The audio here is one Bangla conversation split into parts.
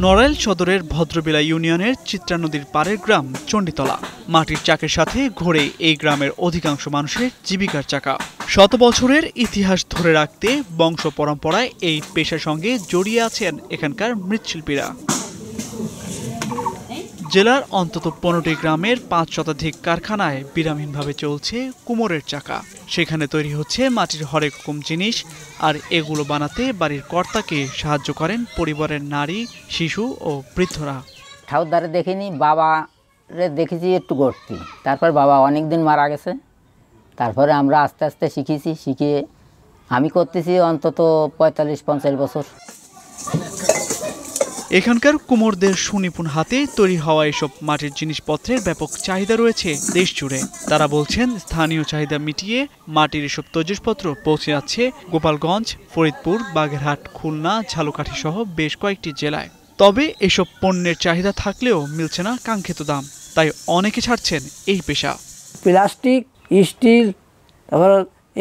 নড়াইল সদরের ভদ্রবিলা ইউনিয়নের চিত্রা নদীর পাড়ের গ্রাম চণ্ডীতলা। মাটির চাকের সাথে ঘোরে এই গ্রামের অধিকাংশ মানুষের জীবিকার চাকা। শত বছরের ইতিহাস ধরে রাখতে বংশ পরম্পরায় এই পেশার সঙ্গে জড়িয়ে আছেন এখানকার মৃৎশিল্পীরা। জেলার অন্তত 15টি গ্রামের 5 শতাধিক কারখানায় বিরামহীনভাবে চলছে কুমোরের চাকা। সেখানে তৈরি হচ্ছে মাটির হরেক রকম জিনিস, আর এগুলো বানাতে বাড়ির কর্তাকে সাহায্য করেন পরিবারের নারী, শিশু ও বৃদ্ধরা। ঠাকুরদারে দেখিনি, বাবারে দেখেছি একটু করতে, তারপর বাবা অনেকদিন মারা গেছে, তারপরে আমরা আস্তে আস্তে শিখেছি, শিখে আমি করতেছি অন্তত 45-50 বছর। এখানকার কুমোরদের সুনিপুণ হাতে তৈরি হওয়া এসব মাটির জিনিসপত্রের ব্যাপক চাহিদা রয়েছে দেশ জুড়ে। তারা বলছেন, স্থানীয় চাহিদা মিটিয়ে মাটির এসব তৈজসপত্র পৌঁছে যাচ্ছে গোপালগঞ্জ, ফরিদপুর, বাগেরহাট, খুলনা, ঝালকাঠি সহ বেশ কয়েকটি জেলায়। তবে এসব পণ্যের চাহিদা থাকলেও মিলছে না কাঙ্ক্ষিত দাম, তাই অনেকে ছাড়ছেন এই পেশা। প্লাস্টিক, স্টিল, তারপর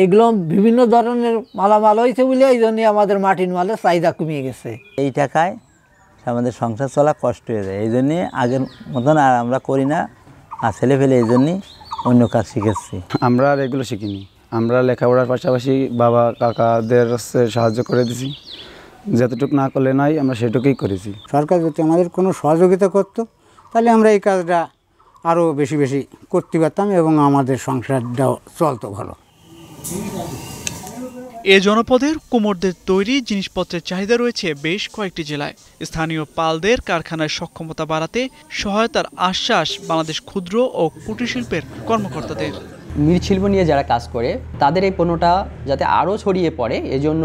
এগুলো বিভিন্ন ধরনের মালামাল হয়েছে বলে এই জন্য আমাদের মাটির মালের চাহিদা কমিয়ে গেছে। এই টাকায় আমাদের সংসার চলা কষ্ট হয়ে যায়, এই জন্যে আগের মতন আর আমরা করি না, আর ছেলে ফেলে এই জন্যই অন্য কাজ শিখেছি। আমরা আর এগুলো শিখিনি, আমরা লেখাপড়ার পাশাপাশি বাবা কাকাদের সাহায্য করে দিছি, যতটুকু না করলে নয় আমরা সেটুকুই করেছি। সরকার যদি আমাদের কোনো সহযোগিতা করতো তাহলে আমরা এই কাজটা আরও বেশি বেশি করতে পারতাম এবং আমাদের সংসারটাও চলতো ভালো। এ জনপদের কুমোরদের তৈরি জিনিসপত্রের চাহিদা রয়েছে বেশ কয়েকটি জেলায়। স্থানীয় পালদের কারখানার সক্ষমতা বাড়াতে সহায়তার আশ্বাস বাংলাদেশ ক্ষুদ্র ও কুটির শিল্পের কর্মকর্তাদের। মৃৎশিল্প নিয়ে যারা কাজ করে তাদের এই পণ্যটা যাতে আরও ছড়িয়ে পড়ে, এজন্য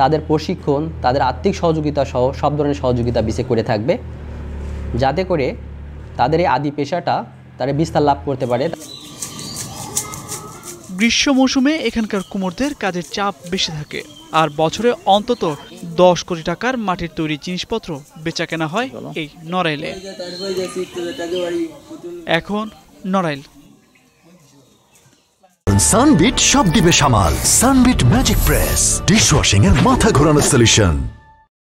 তাদের প্রশিক্ষণ, তাদের আর্থিক সহযোগিতা সহ সব ধরনের সহযোগিতা বিশেষ করে থাকবে, যাতে করে তাদের এই আদি পেশাটা তারা বিস্তার লাভ করতে পারে। গ্রীষ্ম মৌসুমে এখানকার কুমোরদের কাজের চাপ বেশি থাকে, আর বছরে অন্তত 10 কোটি টাকার মাটির তৈরি জিনিসপত্র বেচাকেনা হয় এই নড়াইলে। এখন নড়াইল। সানবিট সব দিবে সামাল। সানবিট ম্যাজিক প্রেস ডিশওয়াশিং এর মাথা ঘোরানো সলিউশন।